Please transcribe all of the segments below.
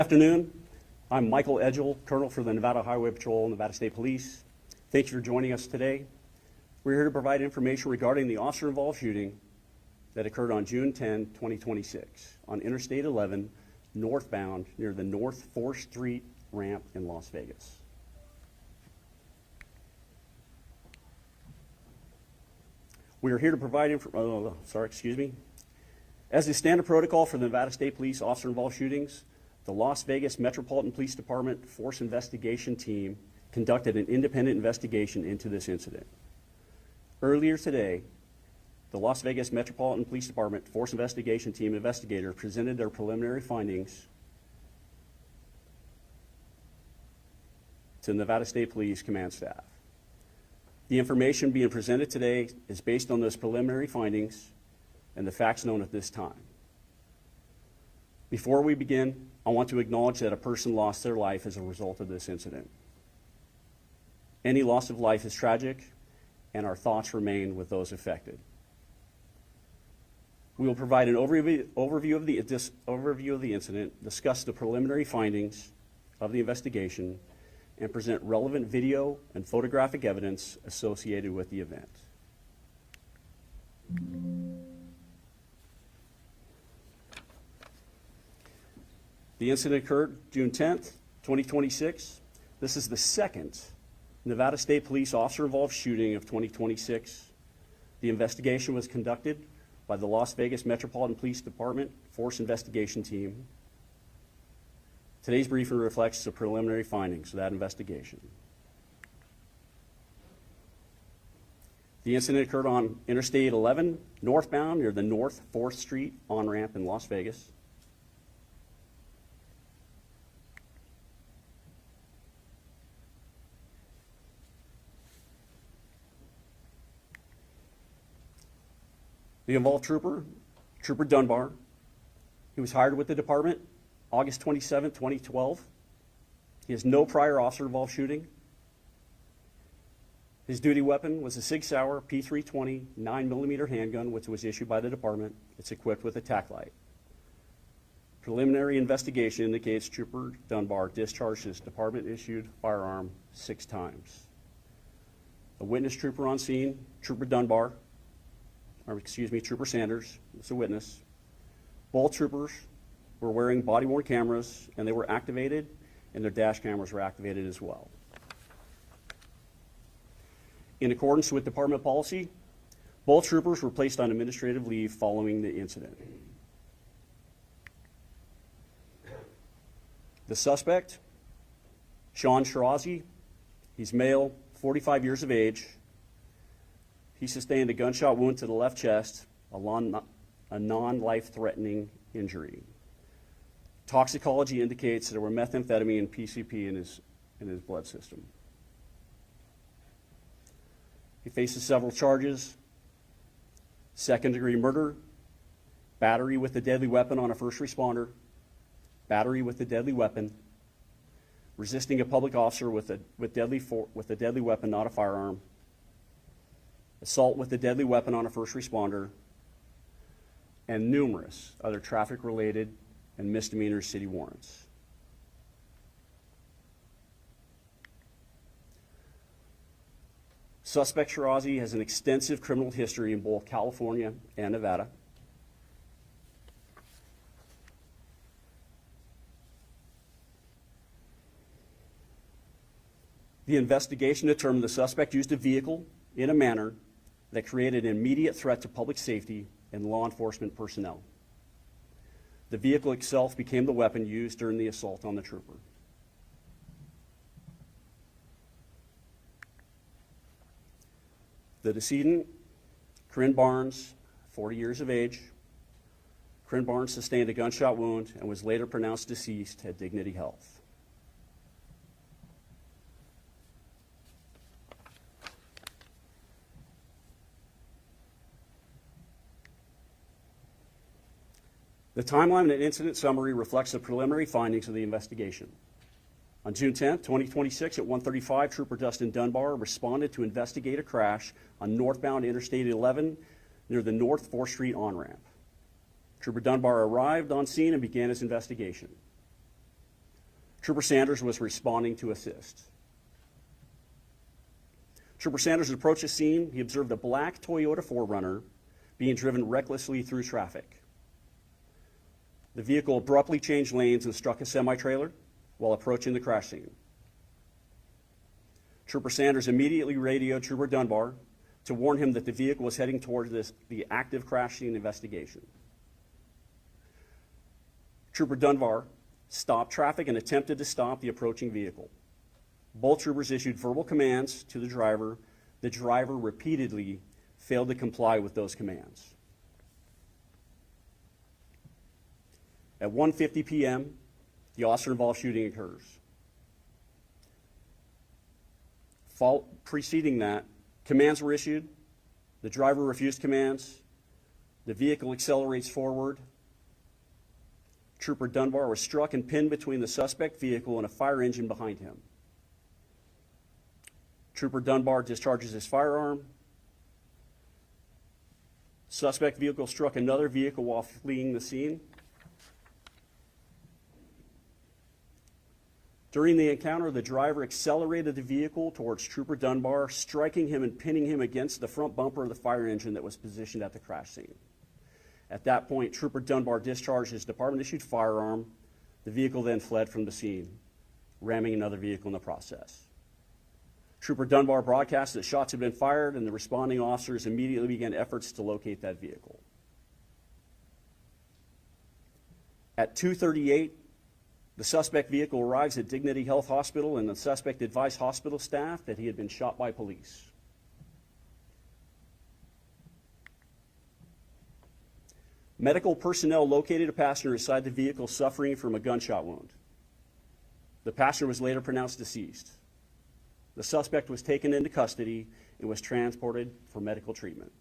Afternoon. I'm Michael Edgell, Colonel for the Nevada Highway Patrol, Nevada State Police. Thank you for joining us today. We're here to provide information regarding the officer-involved shooting that occurred on June 10, 2026 on Interstate 11, northbound near the North 4th Street ramp in Las Vegas. We are here to provide As the standard protocol for the Nevada State Police officer-involved shootings, the Las Vegas Metropolitan Police Department Force Investigation Team conducted an independent investigation into this incident. Earlier today, the Las Vegas Metropolitan Police Department Force Investigation Team investigator presented their preliminary findings to Nevada State Police Command staff. The information being presented today is based on those preliminary findings and the facts known at this time. Before we begin, I want to acknowledge that a person lost their life as a result of this incident. Any loss of life is tragic, and our thoughts remain with those affected. We will provide an overview of the incident, discuss the preliminary findings of the investigation, and present relevant video and photographic evidence associated with the event. The incident occurred June 10th, 2026. This is the second Nevada State Police officer-involved shooting of 2026. The investigation was conducted by the Las Vegas Metropolitan Police Department Force Investigation Team. Today's briefing reflects the preliminary findings of that investigation. The incident occurred on Interstate 11, northbound near the North 4th Street on-ramp in Las Vegas. The involved trooper, Trooper Dunbar, he was hired with the department August 27, 2012. He has no prior officer-involved shooting. His duty weapon was a Sig Sauer P320 9mm handgun, which was issued by the department. It's equipped with a tack light. Preliminary investigation indicates Trooper Dunbar discharged his department-issued firearm 6 times. A witness trooper on scene, Trooper Sanders, was a witness. Both troopers were wearing body-worn cameras, and they were activated, and their dash cameras were activated as well. In accordance with department policy, both troopers were placed on administrative leave following the incident. The suspect, Shirazi, he's male, 45 years of age. He sustained a gunshot wound to the left chest, a non-life-threatening injury. Toxicology indicates there were methamphetamine and PCP in his blood system. He faces several charges: second-degree murder, battery with a deadly weapon on a first responder, battery with a deadly weapon, resisting a public officer with a deadly weapon, not a firearm, assault with a deadly weapon on a first responder, and numerous other traffic-related and misdemeanor city warrants. Suspect Shirazi has an extensive criminal history in both California and Nevada. The investigation determined the suspect used a vehicle in a manner that created an immediate threat to public safety and law enforcement personnel. The vehicle itself became the weapon used during the assault on the trooper. The decedent, Corinne Barnes, 40 years of age. Corinne Barnes sustained a gunshot wound and was later pronounced deceased at Dignity Health. The timeline and incident summary reflects the preliminary findings of the investigation. On June 10, 2026, at 1:35, Trooper Dustin Dunbar responded to investigate a crash on northbound Interstate 11 near the North 4th Street on-ramp. Trooper Dunbar arrived on scene and began his investigation. Trooper Sanders was responding to assist. Trooper Sanders approached the scene. He observed a black Toyota 4Runner being driven recklessly through traffic. The vehicle abruptly changed lanes and struck a semi-trailer while approaching the crash scene. Trooper Sanders immediately radioed Trooper Dunbar to warn him that the vehicle was heading towards the active crash scene investigation. Trooper Dunbar stopped traffic and attempted to stop the approaching vehicle. Both troopers issued verbal commands to the driver. The driver repeatedly failed to comply with those commands. At 1:50 p.m., the officer-involved shooting occurs. Preceding that, commands were issued. The driver refused commands. The vehicle accelerates forward. Trooper Dunbar was struck and pinned between the suspect vehicle and a fire engine behind him. Trooper Dunbar discharges his firearm. Suspect vehicle struck another vehicle while fleeing the scene. During the encounter, the driver accelerated the vehicle towards Trooper Dunbar, striking him and pinning him against the front bumper of the fire engine that was positioned at the crash scene. At that point, Trooper Dunbar discharged his department-issued firearm. The vehicle then fled from the scene, ramming another vehicle in the process. Trooper Dunbar broadcast that shots had been fired, and the responding officers immediately began efforts to locate that vehicle. At 2:38, the suspect vehicle arrives at Dignity Health Hospital, and the suspect advised hospital staff that he had been shot by police. Medical personnel located a passenger inside the vehicle suffering from a gunshot wound. The passenger was later pronounced deceased. The suspect was taken into custody and was transported for medical treatment.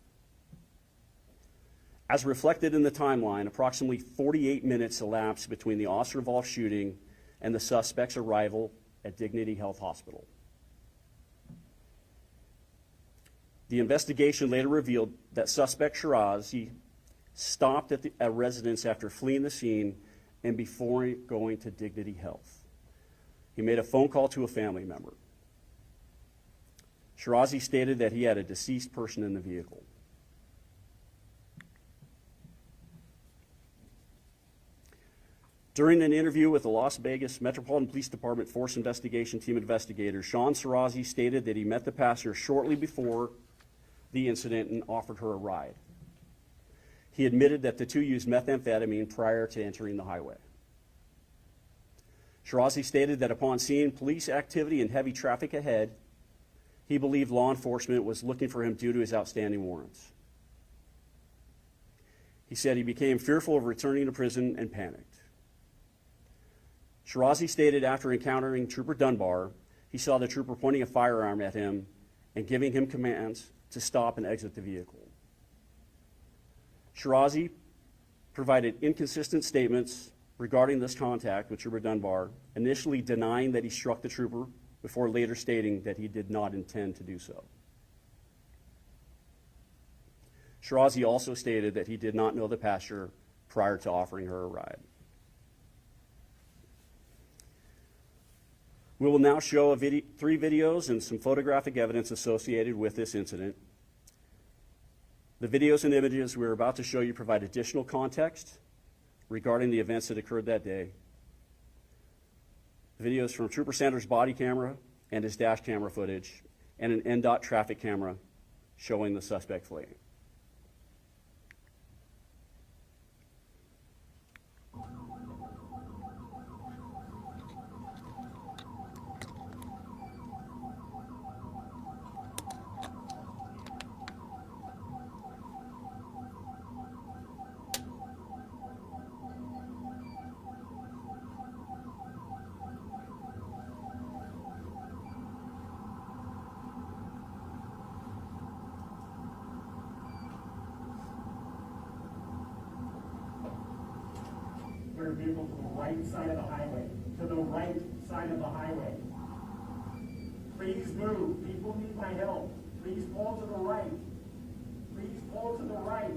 As reflected in the timeline, approximately 48 minutes elapsed between the officer-involved shooting and the suspect's arrival at Dignity Health Hospital. The investigation later revealed that suspect Shirazi stopped at a residence after fleeing the scene and before going to Dignity Health. He made a phone call to a family member. Shirazi stated that he had a deceased person in the vehicle. During an interview with the Las Vegas Metropolitan Police Department Force Investigation Team investigator, Sean Shirazi stated that he met the passenger shortly before the incident and offered her a ride. He admitted that the two used methamphetamine prior to entering the highway. Shirazi stated that upon seeing police activity and heavy traffic ahead, he believed law enforcement was looking for him due to his outstanding warrants. He said he became fearful of returning to prison and panicked. Shirazi stated after encountering Trooper Dunbar, he saw the trooper pointing a firearm at him and giving him commands to stop and exit the vehicle. Shirazi provided inconsistent statements regarding this contact with Trooper Dunbar, initially denying that he struck the trooper before later stating that he did not intend to do so. Shirazi also stated that he did not know the passenger prior to offering her a ride. We will now show three videos and some photographic evidence associated with this incident. The videos and images we're about to show you provide additional context regarding the events that occurred that day. The videos from Trooper Sanders' body camera and his dash camera footage, and an NDOT traffic camera showing the suspect fleeing. Vehicle to the right side of the highway. To the right side of the highway. Please move. People need my help. Please pull to the right. Please pull to the right.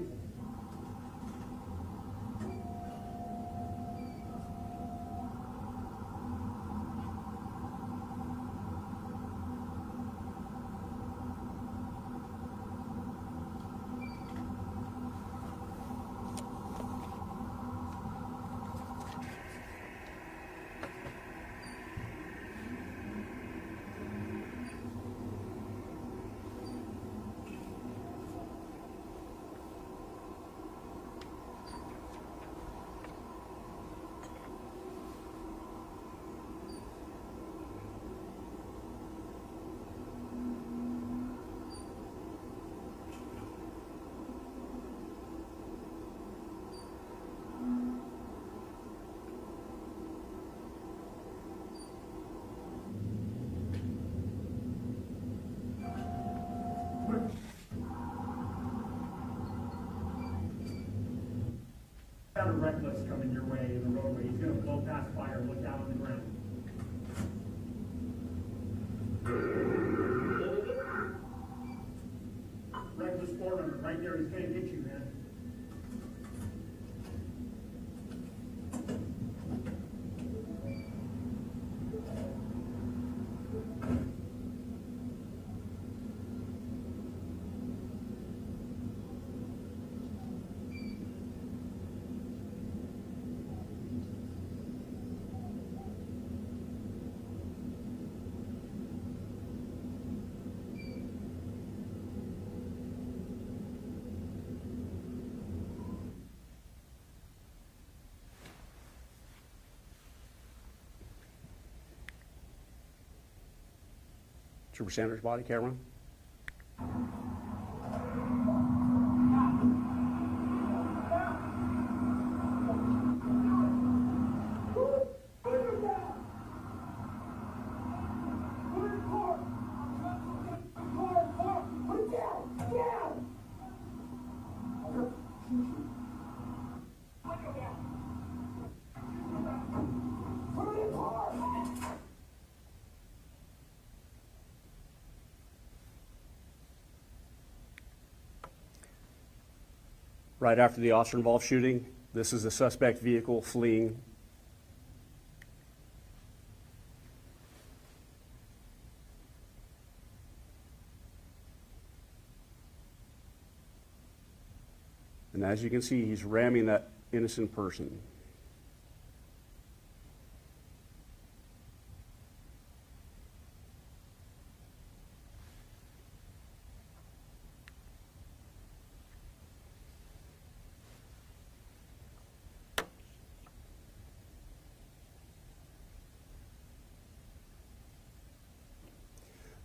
reckless coming your way in the roadway. He's going to blow past fire. Look down on the ground. Reckless forerunner, right there. He's going to get you, man. Trooper Sanders' body camera. Right after the officer-involved shooting, this is the suspect vehicle fleeing. And as you can see, he's ramming that innocent person.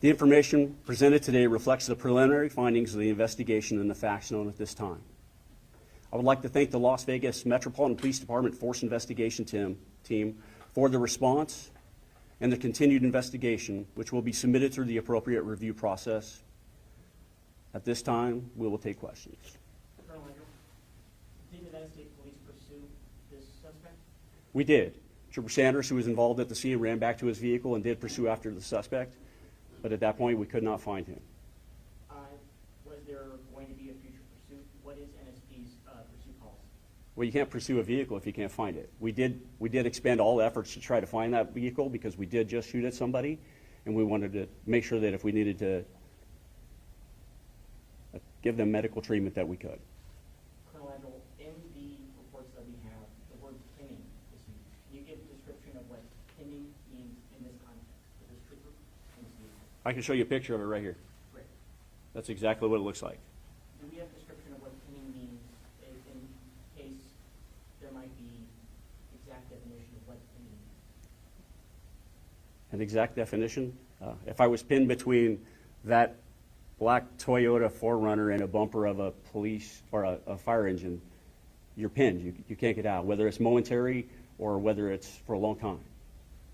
The information presented today reflects the preliminary findings of the investigation and the facts known at this time. I would like to thank the Las Vegas Metropolitan Police Department Force Investigation team for the response and the continued investigation, which will be submitted through the appropriate review process. At this time, we will take questions. Colonel Andrew, did the United States Police pursue this suspect? We did. Trooper Sanders, who was involved at the scene, ran back to his vehicle and did pursue after the suspect. But at that point, we could not find him. Was there going to be a future pursuit? What is NSP's pursuit policy? Well, you can't pursue a vehicle if you can't find it. We did expend all efforts to try to find that vehicle because we did just shoot at somebody, and we wanted to make sure that if we needed to give them medical treatment that we could. Colonel Andrew, in the reports that we have, the word pinning is used. Can you give a description of what pinning means in this context for this trooper and this vehicle? I can show you a picture of it right here. Great. That's exactly what it looks like. Do we have a description of what pinning means in case there might be exact definition of what pinning means? An exact definition? If I was pinned between that black Toyota 4Runner and a bumper of a police or a fire engine, you're pinned. You can't get out, whether it's momentary or whether it's for a long time.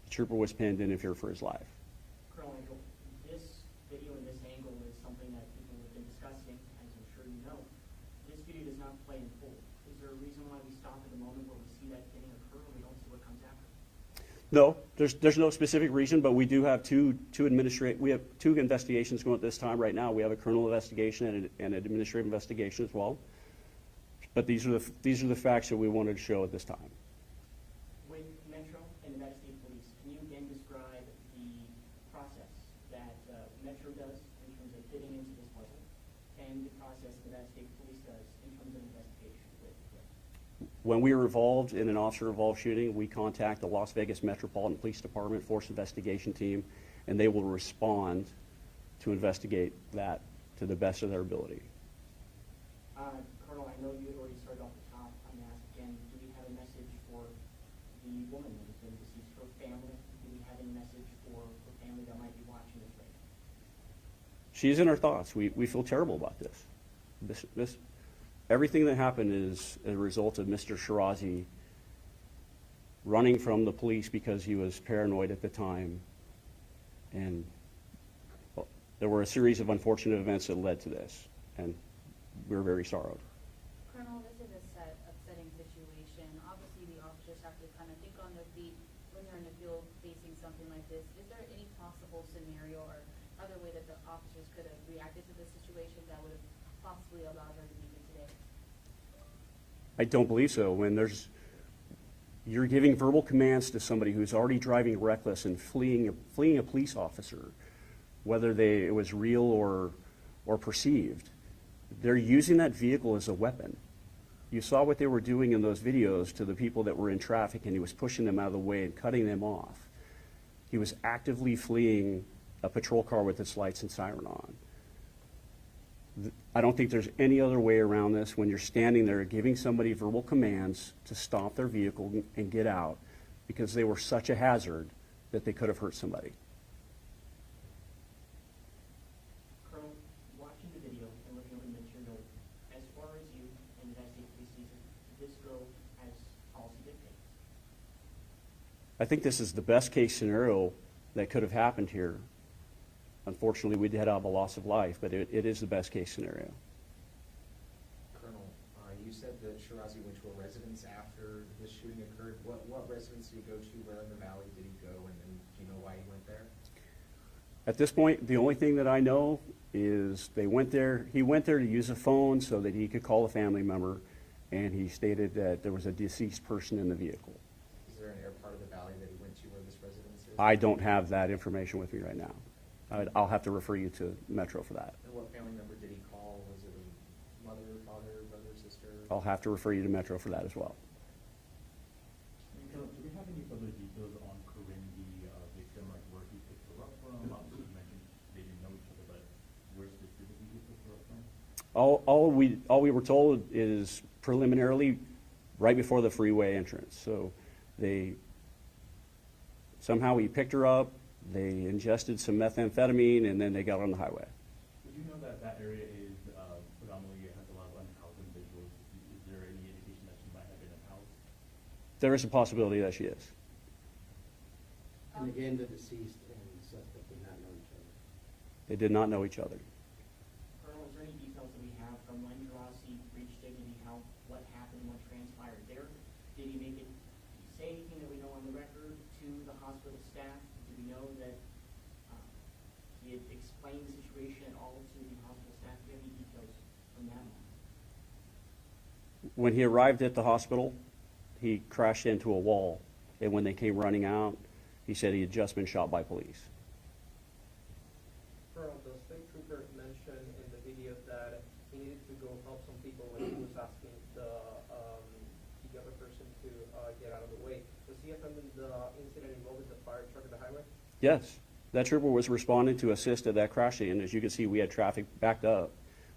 The trooper was pinned and in fear for his life. Colonel Andrew, this video and this angle is something that people have been discussing, as I'm sure you know. This video does not play in full. Is there a reason why we stop at the moment where we see that pinning occur and we don't see what comes after? No, there's no specific reason, but we do have two investigations going at this time right now. We have a criminal investigation and an administrative investigation as well. But these are the facts that we wanted to show at this time. With Metro and the Nevada State Police, can you again describe the process that Metro does in terms of fitting into this puzzle and the process the Nevada State Police does in terms of investigation with this? When we are involved in an officer-involved shooting, we contact the Las Vegas Metropolitan Police Department Force Investigation Team, and they will respond to investigate that to the best of their ability. Colonel, I know you had already started off the top. I'm going to ask again, do we have a message for the woman that has been deceased, her family? Do we have any message for her family that might be watching this right now? She's in our thoughts. We feel terrible about this. Everything that happened is a result of Mr. Shirazi running from the police because he was paranoid at the time. And well, there were a series of unfortunate events that led to this, and we're very sorrowed. Colonel, this is a upsetting situation this, is there any possible scenario or other way that the officers could have reacted to this situation that would have possibly allowed her to be here today? I don't believe so. When you're giving verbal commands to somebody who's already driving reckless and fleeing a police officer, whether it was real or perceived, they're using that vehicle as a weapon. You saw what they were doing in those videos to the people that were in traffic, and he was pushing them out of the way and cutting them off. He was actively fleeing a patrol car with its lights and siren on. I don't think there's any other way around this when you're standing there giving somebody verbal commands to stop their vehicle and get out because they were such a hazard that they could have hurt somebody. Colonel, watching the video and looking over the material, as far as you and the United States Police season, did this go as policy dictates? I think this is the best case scenario that could have happened here. Unfortunately, we did have a loss of life, but it is the best case scenario. Colonel, you said that Shirazi went to a residence after the shooting occurred. What residence did he go to? Where in the valley did he go? And do you know why he went there? At this point, the only thing that I know is he went there to use a phone so that he could call a family member, and he stated that there was a deceased person in the vehicle. Is there an air part of the valley that he went to where this residence is? I don't have that information with me right now. I'll have to refer you to Metro for that. And what family member did he call? Was it a mother, father, brother, sister? I'll have to refer you to Metro for that as well. Do we have any further details on Corinne, the victim, like where he picked her up from? Obviously, you mentioned they didn't know each other, but where specifically he picked her up from? All we were told is preliminarily right before the freeway entrance. So somehow he picked her up, they ingested some methamphetamine, and then they got on the highway. Would you know that that area is predominantly has a lot of unhoused individuals? Is there any indication that she might have been unhoused? There is a possibility that she is. And again, the deceased and the suspect did not know each other. They did not know each other. Colonel, is there any details that we have from when Shirazi reached Dignity, what happened, what transpired there? Did he say anything that we know on the record to the hospital staff? Do we know that he had explained the situation at all to the hospital staff? Do you have any details from that? When he arrived at the hospital, he crashed into a wall, and when they came running out, he said he had just been shot by police. Colonel, the state trooper mentioned in the video that he needed to go help some people when he was asking the other person to get out of the way. Was he attending the incident involving the fire truck at the highway? Yes, that trooper was responding to assist at that crash scene. As you can see, we had traffic backed up.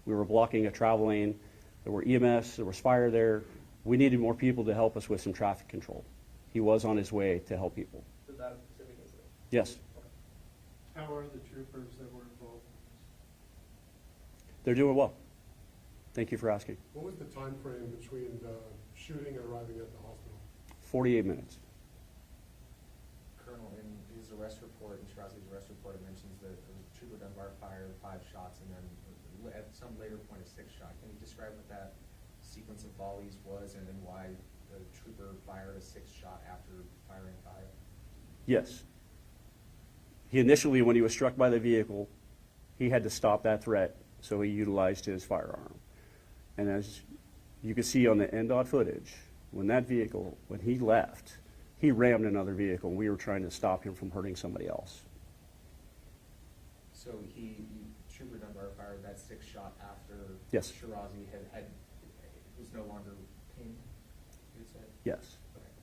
We were blocking a travel lane. There were EMS, there was fire there. We needed more people to help us with some traffic control. He was on his way to help people. To that specific incident? Yes, How are the troopers that were involved? they're doing well. Thank you for asking. What was the time frame between the shooting and arriving at the hospital? 48 minutes. Colonel, in his arrest report, in Shirazi's arrest report, it mentions that Trooper Dunbar fired 5 shots and then at some later point a 6th shot. Can you describe what that sequence of volleys was and then why the trooper fired a 6th shot after firing 5? Yes. He initially, when he was struck by the vehicle, he had to stop that threat, so he utilized his firearm. And as you can see on the NDOT footage, when he left, he rammed another vehicle, and we were trying to stop him from hurting somebody else. So Trooper Dunbar fired that 6th shot after Yes. Shirazi was no longer pinned, you said? Yes. Okay.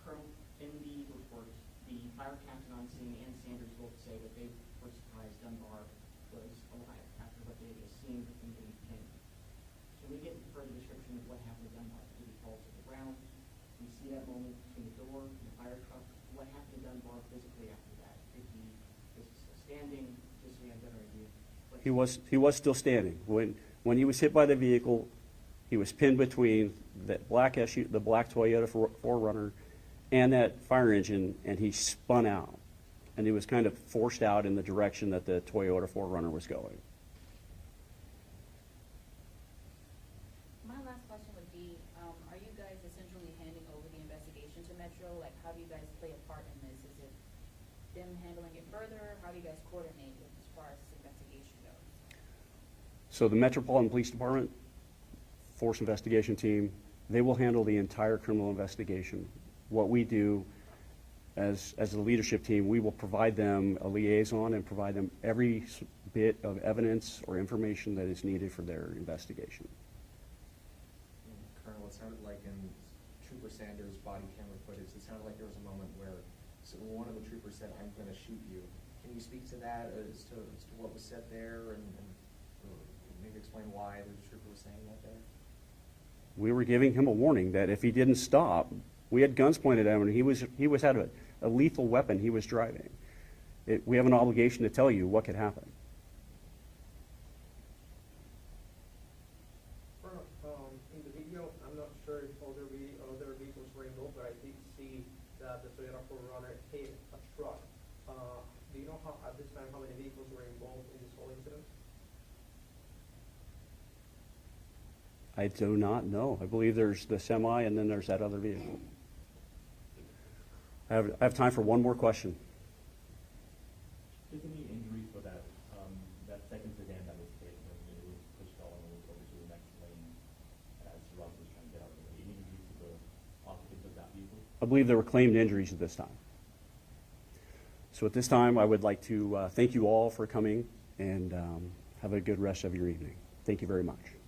Colonel, in the report, the fire captain on scene and Sanders both say that they were surprised Dunbar was alive after what they had just seen with him being pinned. Can we get further description of what happened to Dunbar? Did he fall to the ground? Can you see that moment between the door and the fire truck? What happened to Dunbar physically after that? Did he was he still standing? Just so we have a better idea. He was still standing. When he was hit by the vehicle, he was pinned between the black Toyota 4Runner and that fire engine, and he spun out. And he was kind of forced out in the direction that the Toyota 4Runner was going. My last question would be, are you guys essentially handing over the investigation to Metro? Like, how do you guys play a part in this? Is it them handling it further? How do you guys coordinate as far as this investigation goes? So the Metropolitan Police Department, Force Investigation Team, they will handle the entire criminal investigation. What we do as the leadership team, we will provide them a liaison and provide them every bit of evidence or information that is needed for their investigation. Colonel, it sounded like in Trooper Sanders' body camera footage, it sounded like there was a moment where one of the troopers said, "I'm going to shoot you." Can you speak to that as to what was said there and maybe explain why the trooper was saying that there? We were giving him a warning that if he didn't stop, we had guns pointed at him, and he was had a lethal weapon he was driving. We have an obligation to tell you what could happen. In the video, I'm not sure if other vehicles were involved, but I did see that the Toyota 4Runner hit a truck. Do you know at this time how many vehicles were involved in this whole incident? I do not know. I believe there's the semi, and then there's that other vehicle. I have time for one more question. Is there any injuries for that second sedan that was hit when it was pushed all and moved over to the next lane as Shirazi was trying to get out of the way? Any injuries to the occupants of that vehicle? I believe there were claimed injuries at this time. So at this time, I would like to thank you all for coming, and have a good rest of your evening. Thank you very much.